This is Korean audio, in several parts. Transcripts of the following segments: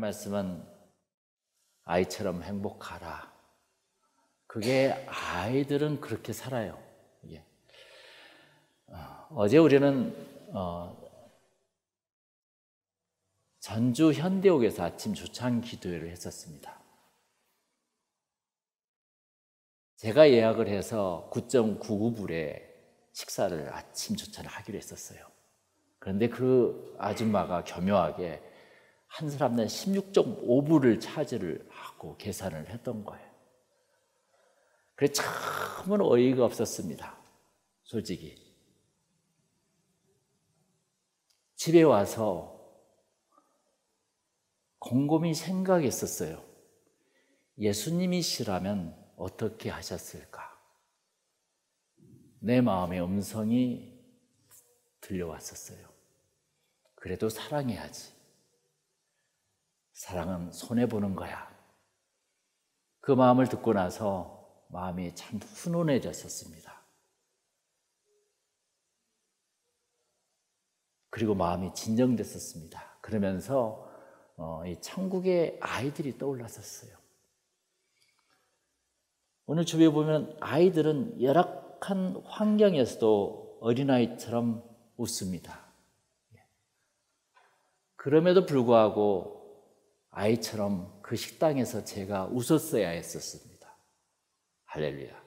말씀은 아이처럼 행복하라. 그게 아이들은 그렇게 살아요. 예. 어제 우리는 전주 현대옥에서 아침 조찬 기도회를 했었습니다. 제가 예약을 해서 9.99불에 식사를 아침 조찬을 하기로 했었어요. 그런데 그 아줌마가 교묘하게 한 사람당 16.5불을 차지를 하고 계산을 했던 거예요. 그래서 참으로 어이가 없었습니다. 솔직히. 집에 와서 곰곰이 생각했었어요. 예수님이시라면 어떻게 하셨을까? 내 마음의 음성이 들려왔었어요. 그래도 사랑해야지. 사랑은 손해보는 거야. 그 마음을 듣고 나서 마음이 참 훈훈해졌었습니다. 그리고 마음이 진정됐었습니다. 그러면서 이 천국의 아이들이 떠올랐었어요. 오늘 주위에 보면 아이들은 열악한 환경에서도 어린아이처럼 웃습니다. 그럼에도 불구하고 아이처럼 그 식당에서 제가 웃었어야 했었습니다. 할렐루야.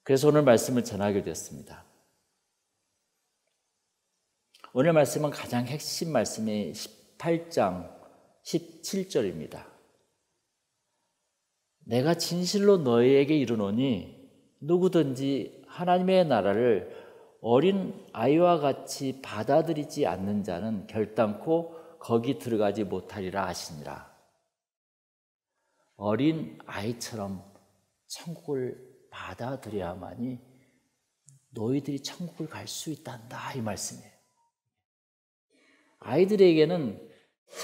그래서 오늘 말씀을 전하게 됐습니다. 오늘 말씀은 가장 핵심 말씀이 18장 17절입니다. 내가 진실로 너희에게 이르노니 누구든지 하나님의 나라를 어린 아이와 같이 받아들이지 않는 자는 결단코 거기 들어가지 못하리라 하시니라. 어린 아이처럼 천국을 받아들여야만이 너희들이 천국을 갈 수 있단다, 이 말씀이에요. 아이들에게는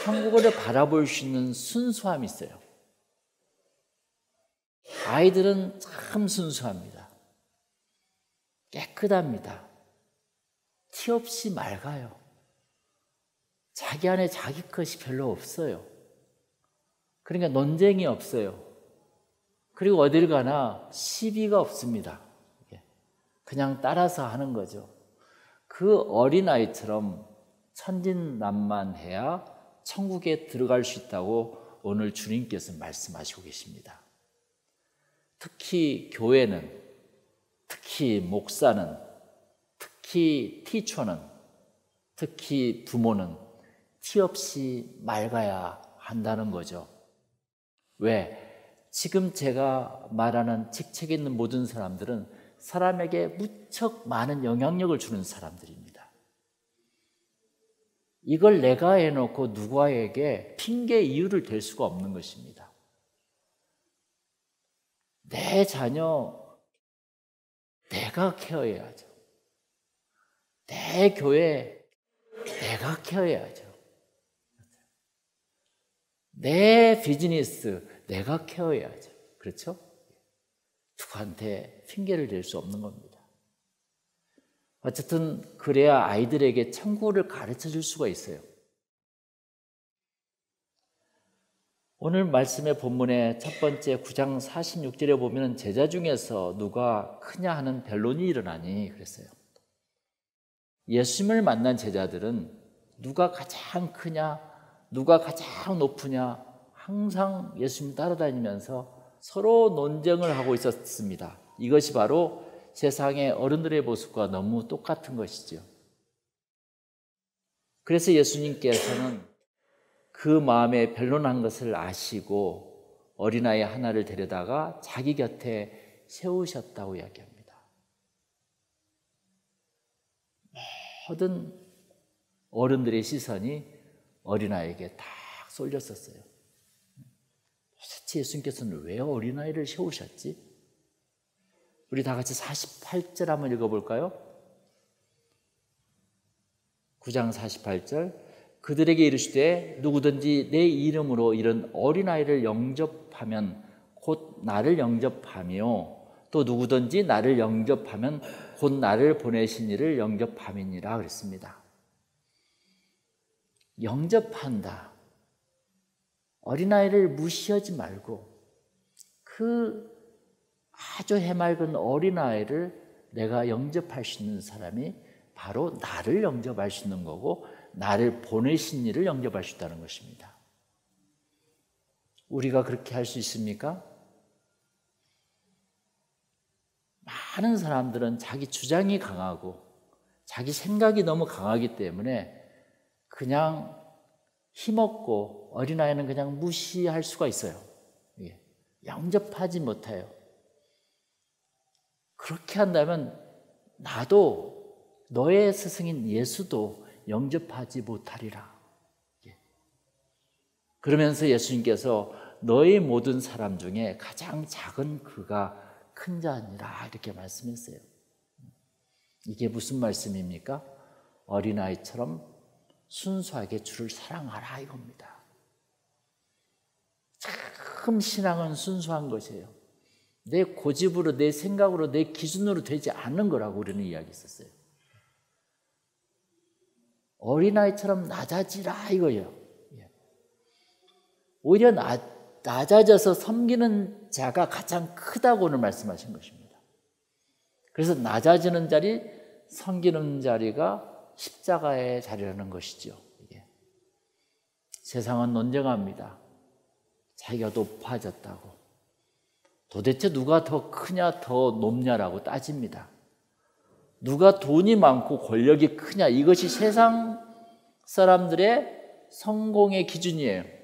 천국을 바라볼 수 있는 순수함이 있어요. 아이들은 참 순수합니다. 깨끗합니다. 티 없이 맑아요. 자기 안에 자기 것이 별로 없어요. 그러니까 논쟁이 없어요. 그리고 어딜 가나 시비가 없습니다. 그냥 따라서 하는 거죠. 그 어린아이처럼 천진난만해야 천국에 들어갈 수 있다고 오늘 주님께서 말씀하시고 계십니다. 특히 교회는, 특히 목사는, 특히 티초는, 특히 부모는 티 없이 맑아야 한다는 거죠. 왜? 지금 제가 말하는 직책에 있는 모든 사람들은 사람에게 무척 많은 영향력을 주는 사람들입니다. 이걸 내가 해놓고 누구에게 핑계 이유를 댈 수가 없는 것입니다. 내 자녀 내가 케어해야죠. 내 교회 내가 케어해야죠. 내 비즈니스 내가 케어해야죠. 그렇죠? 누구한테 핑계를 댈 수 없는 겁니다. 어쨌든 그래야 아이들에게 천국을 가르쳐 줄 수가 있어요. 오늘 말씀의 본문의 첫 번째 9장 46절에 보면 제자 중에서 누가 크냐 하는 변론이 일어나니 그랬어요. 예수님을 만난 제자들은 누가 가장 크냐, 누가 가장 높으냐 항상 예수님 따라다니면서 서로 논쟁을 하고 있었습니다. 이것이 바로 세상의 어른들의 모습과 너무 똑같은 것이죠. 그래서 예수님께서는 그 마음에 변론한 것을 아시고 어린아이 하나를 데려다가 자기 곁에 세우셨다고 이야기합니다. 모든 어른들의 시선이 어린아이에게 딱 쏠렸었어요. 도대체 예수님께서는 왜 어린아이를 세우셨지? 우리 다 같이 48절 한번 읽어볼까요? 9장 48절 그들에게 이르시되 누구든지 내 이름으로 이런 어린아이를 영접하면 곧 나를 영접하며 또 누구든지 나를 영접하면 곧 나를 보내신 이를 영접함이니라 그랬습니다. 영접한다. 어린아이를 무시하지 말고 그 아주 해맑은 어린아이를 내가 영접할 수 있는 사람이 바로 나를 영접할 수 있는 거고 나를 보내신 이를 영접할 수 있다는 것입니다. 우리가 그렇게 할 수 있습니까? 많은 사람들은 자기 주장이 강하고 자기 생각이 너무 강하기 때문에 그냥 힘없고 어린아이는 그냥 무시할 수가 있어요. 영접하지 못해요. 그렇게 한다면 나도 너의 스승인 예수도 영접하지 못하리라. 그러면서 예수님께서 너의 모든 사람 중에 가장 작은 그가 큰 자니라 이렇게 말씀했어요. 이게 무슨 말씀입니까? 어린아이처럼 순수하게 주를 사랑하라 이겁니다. 참 신앙은 순수한 것이에요. 내 고집으로 내 생각으로 내 기준으로 되지 않는 거라고 우리는 이야기했었어요. 어린아이처럼 낮아지라 이거예요. 오히려 낮아져서 섬기는 자가 가장 크다고 오늘 말씀하신 것입니다. 그래서 낮아지는 자리, 섬기는 자리가 십자가의 자리라는 것이죠. 세상은 논쟁합니다. 자기가 높아졌다고. 도대체 누가 더 크냐 더 높냐라고 따집니다. 누가 돈이 많고 권력이 크냐 이것이 세상 사람들의 성공의 기준이에요.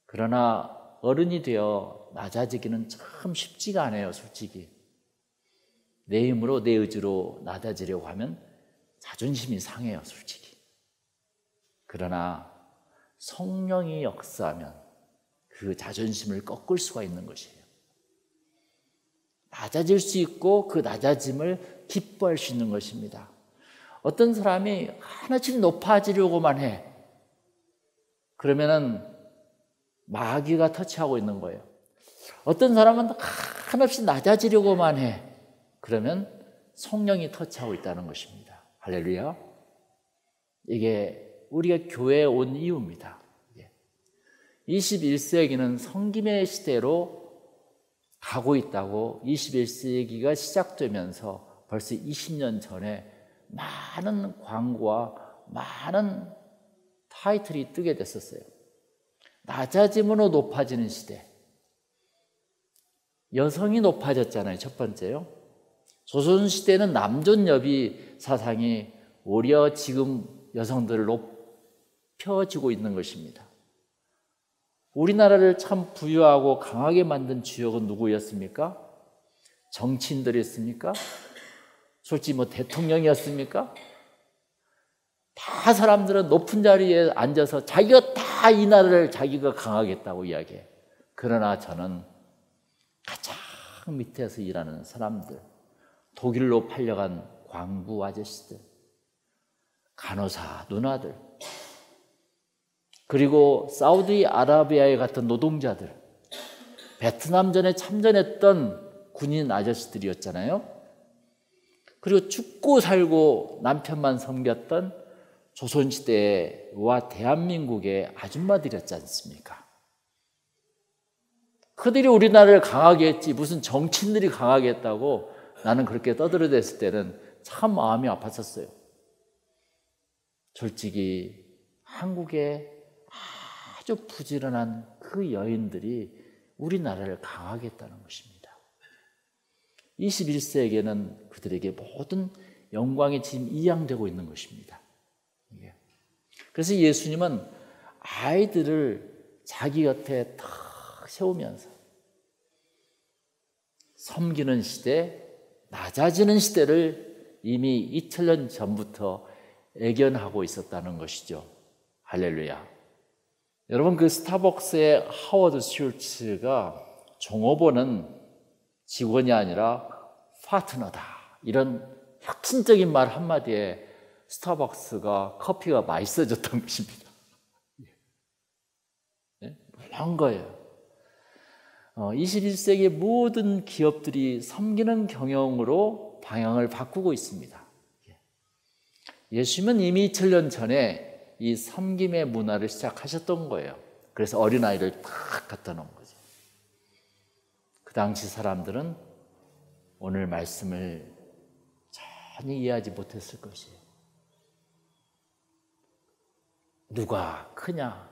그러나 어른이 되어 낮아지기는 참 쉽지가 않아요. 솔직히 내 힘으로 내 의지로 낮아지려고 하면 자존심이 상해요. 솔직히. 그러나 성령이 역사하면 그 자존심을 꺾을 수가 있는 것이에요. 낮아질 수 있고 그 낮아짐을 기뻐할 수 있는 것입니다. 어떤 사람이 하나씩 높아지려고만 해. 그러면은 마귀가 터치하고 있는 거예요. 어떤 사람은 한없이 낮아지려고만 해. 그러면 성령이 터치하고 있다는 것입니다. 할렐루야. 이게 우리가 교회에 온 이유입니다. 21세기는 섬김의 시대로 가고 있다고 21세기가 시작되면서 벌써 20년 전에 많은 광고와 많은 타이틀이 뜨게 됐었어요. 낮아짐으로 높아지는 시대. 여성이 높아졌잖아요. 첫 번째요. 조선시대는 남존여비 사상이 오히려 지금 여성들을 높여지고 있는 것입니다. 우리나라를 참 부유하고 강하게 만든 주역은 누구였습니까? 정치인들이었습니까? 솔직히 뭐 대통령이었습니까? 다 사람들은 높은 자리에 앉아서 자기가 다 이 나라를 자기가 강하겠다고 이야기해. 그러나 저는 가장 밑에서 일하는 사람들, 독일로 팔려간 광부 아저씨들, 간호사 누나들, 그리고 사우디아라비아에 갔던 노동자들, 베트남전에 참전했던 군인 아저씨들이었잖아요. 그리고 죽고 살고 남편만 섬겼던 조선시대와 대한민국의 아줌마들이었지 않습니까? 그들이 우리나라를 강하게 했지 무슨 정치인들이 강하게 했다고 나는 그렇게 떠들어댔을 때는 참 마음이 아팠었어요. 솔직히 한국의 아주 부지런한 그 여인들이 우리나라를 강하게 했다는 것입니다. 21세기에는 그들에게 모든 영광이 지금 이양되고 있는 것입니다. 그래서 예수님은 아이들을 자기 곁에 탁 세우면서 섬기는 시대, 낮아지는 시대를 이미 2000년 전부터 예견하고 있었다는 것이죠. 할렐루야. 여러분, 그 스타벅스의 하워드 슐츠가 종업원은 직원이 아니라 파트너다, 이런 혁신적인 말 한마디에 스타벅스가 커피가 맛있어졌던 것입니다. 놀라운 거예요. 21세기 모든 기업들이 섬기는 경영으로 방향을 바꾸고 있습니다. 예수님은 이미 2000년 전에 이 섬김의 문화를 시작하셨던 거예요. 그래서 어린아이를 탁 갖다 놓은 거죠. 그 당시 사람들은 오늘 말씀을 전혀 이해하지 못했을 것이에요. 누가 크냐?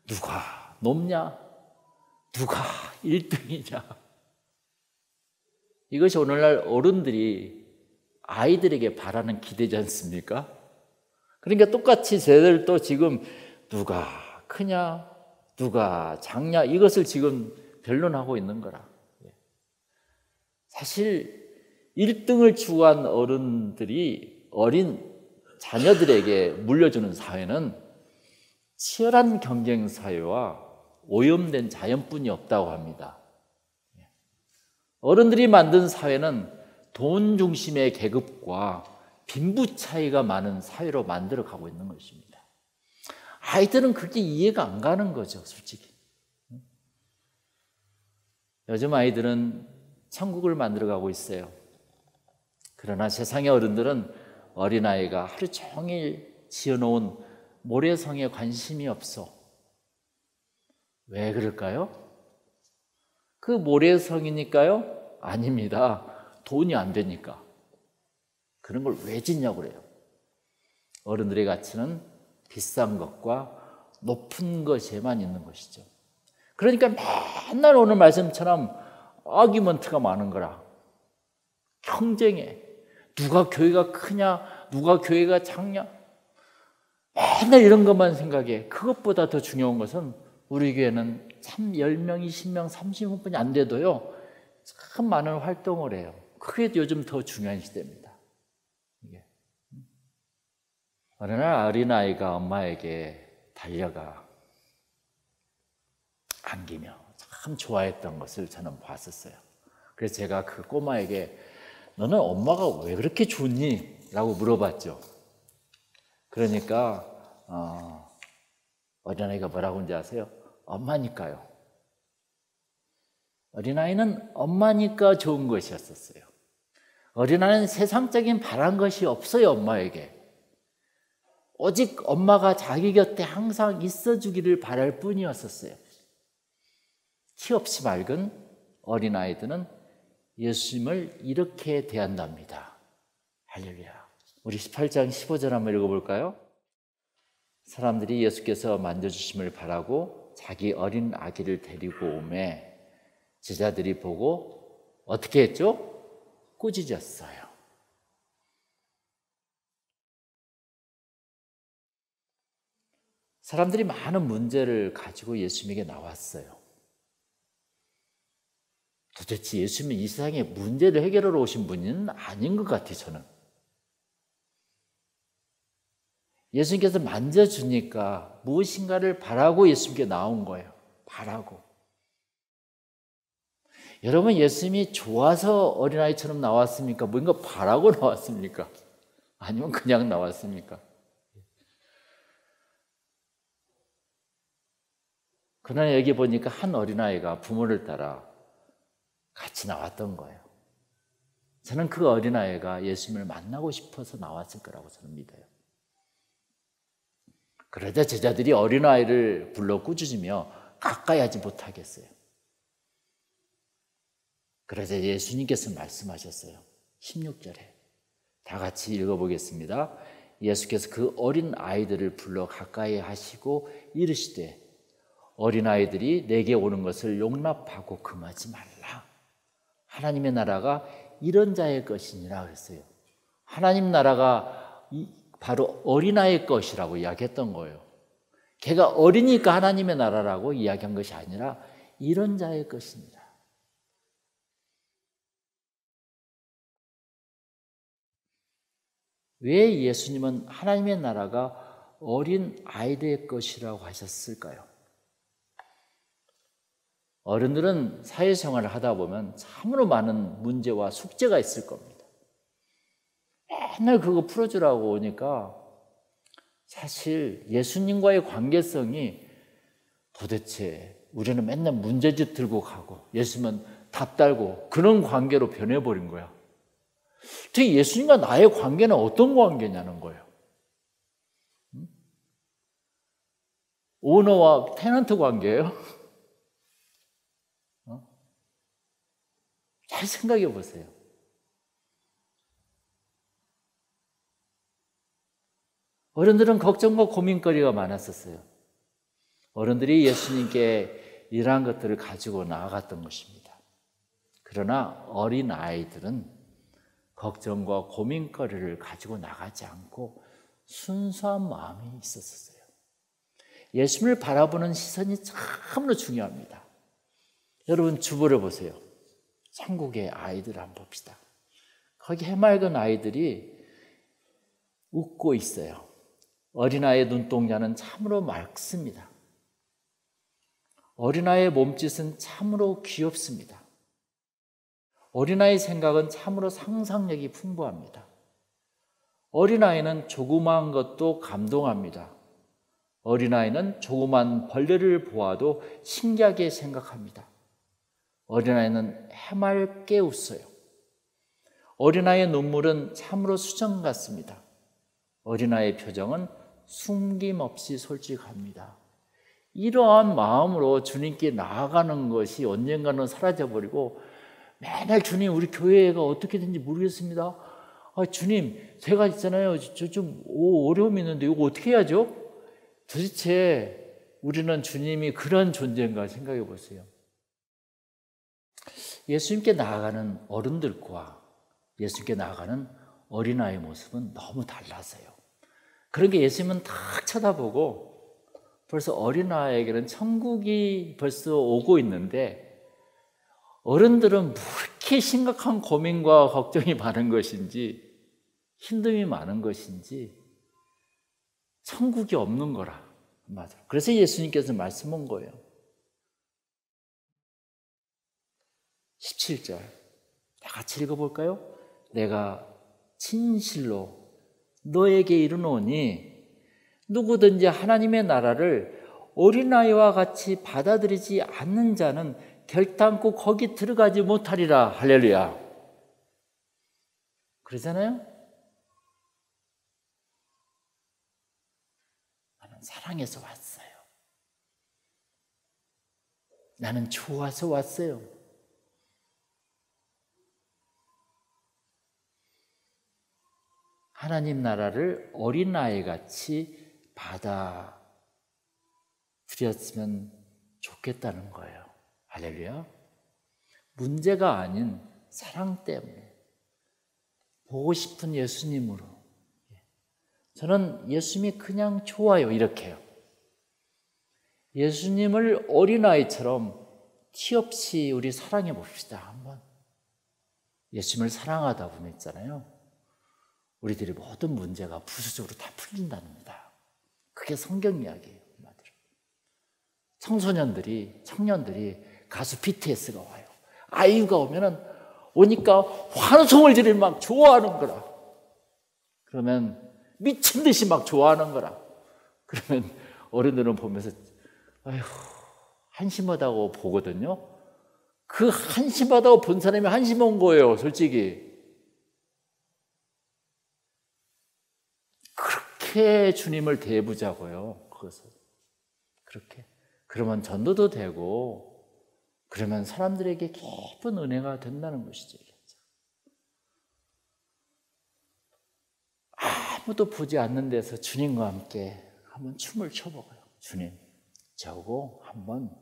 누가 높냐? 누가 1등이냐? 이것이 오늘날 어른들이 아이들에게 바라는 기대지 않습니까? 그러니까 똑같이 쟤들도 지금 누가 크냐? 누가 작냐? 이것을 지금 변론하고 있는 거라. 사실 1등을 추구한 어른들이 어린 자녀들에게 물려주는 사회는 치열한 경쟁 사회와 오염된 자연뿐이 없다고 합니다. 어른들이 만든 사회는 돈 중심의 계급과 빈부 차이가 많은 사회로 만들어 가고 있는 것입니다. 아이들은 그게 이해가 안 가는 거죠, 솔직히. 요즘 아이들은 천국을 만들어 가고 있어요. 그러나 세상의 어른들은 어린아이가 하루 종일 지어놓은 모래성에 관심이 없어. 왜 그럴까요? 그 모래성이니까요? 아닙니다. 돈이 안 되니까. 그런 걸 왜 짓냐고 그래요. 어른들의 가치는 비싼 것과 높은 것에만 있는 것이죠. 그러니까 맨날 오늘 말씀처럼 아규먼트가 많은 거라. 경쟁해. 누가 교회가 크냐? 누가 교회가 작냐? 맨날 이런 것만 생각해. 그것보다 더 중요한 것은 우리 교회는 참 10명, 20명, 30명뿐이 안 돼도요. 참 많은 활동을 해요. 그게 요즘 더 중요한 시대입니다. 이게. 어느 날 어린아이가 엄마에게 달려가 안기며 참 좋아했던 것을 저는 봤었어요. 그래서 제가 그 꼬마에게 너는 엄마가 왜 그렇게 좋니? 라고 물어봤죠. 그러니까 어린아이가 뭐라고 하는지 아세요? 엄마니까요. 어린아이는 엄마니까 좋은 것이었었어요. 어린아이는 세상적인 바란 것이 없어요, 엄마에게. 오직 엄마가 자기 곁에 항상 있어주기를 바랄 뿐이었었어요. 티 없이 맑은 어린아이들은 예수님을 이렇게 대한답니다. 할렐루야. 우리 18장 15절 한번 읽어볼까요? 사람들이 예수께서 만져주심을 바라고 자기 어린 아기를 데리고 오매 제자들이 보고 어떻게 했죠? 꾸짖었어요. 사람들이 많은 문제를 가지고 예수님에게 나왔어요. 도대체 예수님은 이 세상에 문제를 해결하러 오신 분은 아닌 것 같아요, 저는. 예수님께서 만져주니까 무엇인가를 바라고 예수님께 나온 거예요. 바라고. 여러분, 예수님이 좋아서 어린아이처럼 나왔습니까? 뭔가 바라고 나왔습니까? 아니면 그냥 나왔습니까? 그러나 여기 보니까 한 어린아이가 부모를 따라 같이 나왔던 거예요. 저는 그 어린아이가 예수님을 만나고 싶어서 나왔을 거라고 저는 믿어요. 그러자 제자들이 어린아이를 불러 꾸짖으며 가까이 하지 못하겠어요. 그러자 예수님께서 말씀하셨어요. 16절에 다 같이 읽어보겠습니다. 예수께서 그 어린 아이들을 불러 가까이 하시고 이르시되 어린아이들이 내게 오는 것을 용납하고 금하지 말라. 하나님의 나라가 이런 자의 것이니라 그랬어요. 하나님 나라가 바로 어린아이의 것이라고 이야기했던 거예요. 걔가 어리니까 하나님의 나라라고 이야기한 것이 아니라 이런 자의 것이니라. 왜 예수님은 하나님의 나라가 어린 아이들의 것이라고 하셨을까요? 어른들은 사회생활을 하다 보면 참으로 많은 문제와 숙제가 있을 겁니다. 맨날 그거 풀어주라고 오니까 사실 예수님과의 관계성이 도대체 우리는 맨날 문제집 들고 가고 예수님은 답 달고 그런 관계로 변해버린 거야. 특히 예수님과 나의 관계는 어떤 관계냐는 거예요. 오너와 테넌트 관계예요? 잘 생각해 보세요. 어른들은 걱정과 고민거리가 많았었어요. 어른들이 예수님께 이러한 것들을 가지고 나아갔던 것입니다. 그러나 어린 아이들은 걱정과 고민거리를 가지고 나가지 않고 순수한 마음이 있었어요. 예수님을 바라보는 시선이 참으로 중요합니다. 여러분 주보를 보세요. 천국의 아이들 한번 봅시다. 거기 해맑은 아이들이 웃고 있어요. 어린아이의 눈동자는 참으로 맑습니다. 어린아이의 몸짓은 참으로 귀엽습니다. 어린아이의 생각은 참으로 상상력이 풍부합니다. 어린아이는 조그마한 것도 감동합니다. 어린아이는 조그만 벌레를 보아도 신기하게 생각합니다. 어린아이는 해맑게 웃어요. 어린아이의 눈물은 참으로 수정 같습니다. 어린아이의 표정은 숨김없이 솔직합니다. 이러한 마음으로 주님께 나아가는 것이 언젠가는 사라져버리고 맨날 주님 우리 교회가 어떻게 된지 모르겠습니다. 주님 제가 있잖아요. 저 좀 어려움이 있는데 이거 어떻게 해야죠? 도대체 우리는 주님이 그런 존재인가 생각해 보세요. 예수님께 나아가는 어른들과 예수님께 나아가는 어린아이의 모습은 너무 달라서요. 그런 게 예수님은 탁 쳐다보고 벌써 어린아이에게는 천국이 벌써 오고 있는데 어른들은 그렇게 심각한 고민과 걱정이 많은 것인지 힘듦이 많은 것인지 천국이 없는 거라. 맞아. 그래서 예수님께서 말씀한 거예요. 17절 다 같이 읽어볼까요? 내가 진실로 너에게 이르노니 누구든지 하나님의 나라를 어린아이와 같이 받아들이지 않는 자는 결단코 거기 들어가지 못하리라. 할렐루야. 그러잖아요? 나는 사랑해서 왔어요. 나는 좋아서 왔어요. 하나님 나라를 어린아이같이 받아들였으면 좋겠다는 거예요. 할렐루야. 문제가 아닌 사랑 때문에 보고 싶은 예수님으로. 저는 예수님이 그냥 좋아요. 이렇게요. 예수님을 어린아이처럼 티 없이 우리 사랑해 봅시다. 한번. 예수님을 사랑하다 보면 있잖아요. 우리들의 모든 문제가 부수적으로 다 풀린답니다. 그게 성경 이야기예요. 청년들이 가수 BTS가 와요. 아이유가 오니까 환송을 지르며 막 좋아하는 거라. 그러면 미친 듯이 막 좋아하는 거라. 그러면 어른들은 보면서 아휴 한심하다고 보거든요. 그 한심하다고 본 사람이 한심한 거예요. 솔직히. 그렇게 주님을 대해보자고요. 그것을. 그렇게. 그러면 전도도 되고 그러면 사람들에게 깊은 은혜가 된다는 것이죠. 아무도 보지 않는 데서 주님과 함께 한번 춤을 춰보고요. 주님, 저하고 한번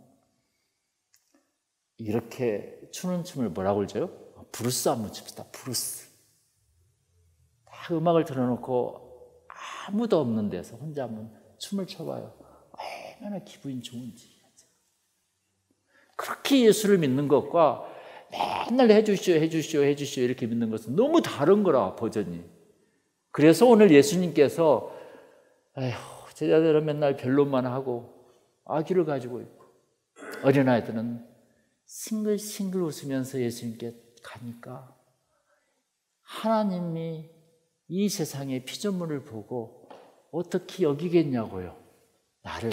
이렇게 추는 춤을 뭐라고 그러죠? 브루스 한번 춥시다. 브루스. 다 음악을 틀어놓고 아무도 없는 데서 혼자 한번 춤을 춰봐요. 얼마나 기분이 좋은지. 그렇게 예수를 믿는 것과 맨날 해주시오 이렇게 믿는 것은 너무 다른 거라, 버전이. 그래서 오늘 예수님께서 제자들은 맨날 변론만 하고 아기를 가지고 있고 어린아이들은 싱글싱글 웃으면서 예수님께 가니까 하나님이 이 세상의 피조물을 보고 어떻게 여기겠냐고요. 나를.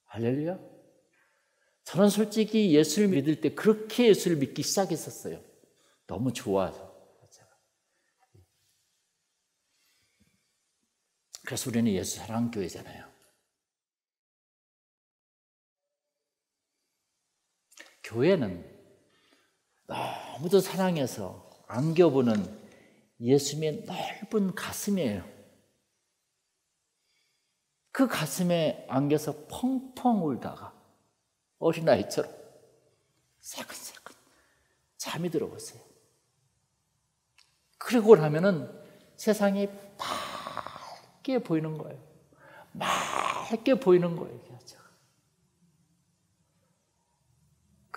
할렐루야. 저는 솔직히 예수를 믿을 때 그렇게 예수를 믿기 시작했었어요. 너무 좋아서. 그래서 우리는 예수 사랑교회잖아요. 교회는 너무도 사랑해서 안겨보는 예수님의 넓은 가슴이에요. 그 가슴에 안겨서 펑펑 울다가 어린아이처럼 새근새근 잠이 들어보세요. 그러고 나면은 세상이 맑게 보이는 거예요. 맑게 보이는 거예요.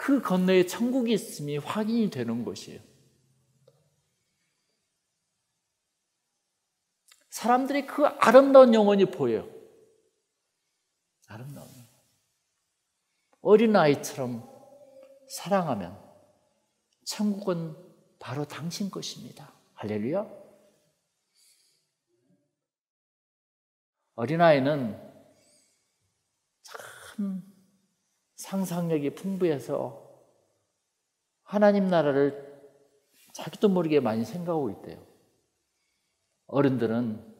그 건너에 천국이 있음이 확인이 되는 것이에요. 사람들이 그 아름다운 영혼이 보여요. 아름다운 영혼. 어린아이처럼 사랑하면 천국은 바로 당신 것입니다. 할렐루야. 어린아이는 참 상상력이 풍부해서 하나님 나라를 자기도 모르게 많이 생각하고 있대요. 어른들은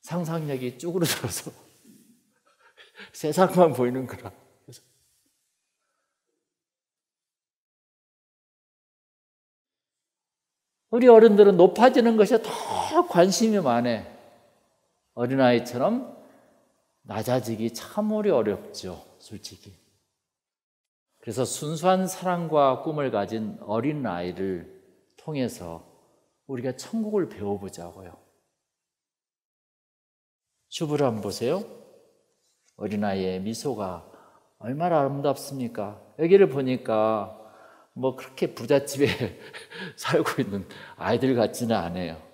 상상력이 쭈그러들어서 세상만 보이는 거라. 우리 어른들은 높아지는 것에 더 관심이 많아. 어린아이처럼 낮아지기 참 어렵죠, 솔직히. 그래서 순수한 사랑과 꿈을 가진 어린아이를 통해서 우리가 천국을 배워보자고요. 주부를 한번 보세요. 어린아이의 미소가 얼마나 아름답습니까? 여기를 보니까 뭐 그렇게 부잣집에 살고 있는 아이들 같지는 않아요.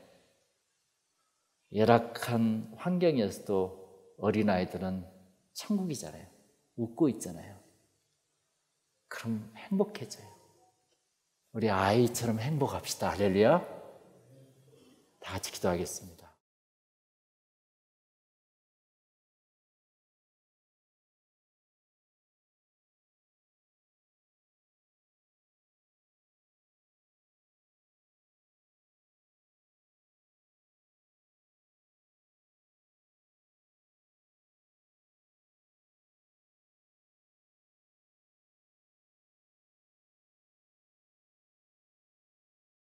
열악한 환경에서도 어린아이들은 천국이잖아요. 웃고 있잖아요. 그럼 행복해져요. 우리 아이처럼 행복합시다. 할렐루야. 다 같이 기도하겠습니다.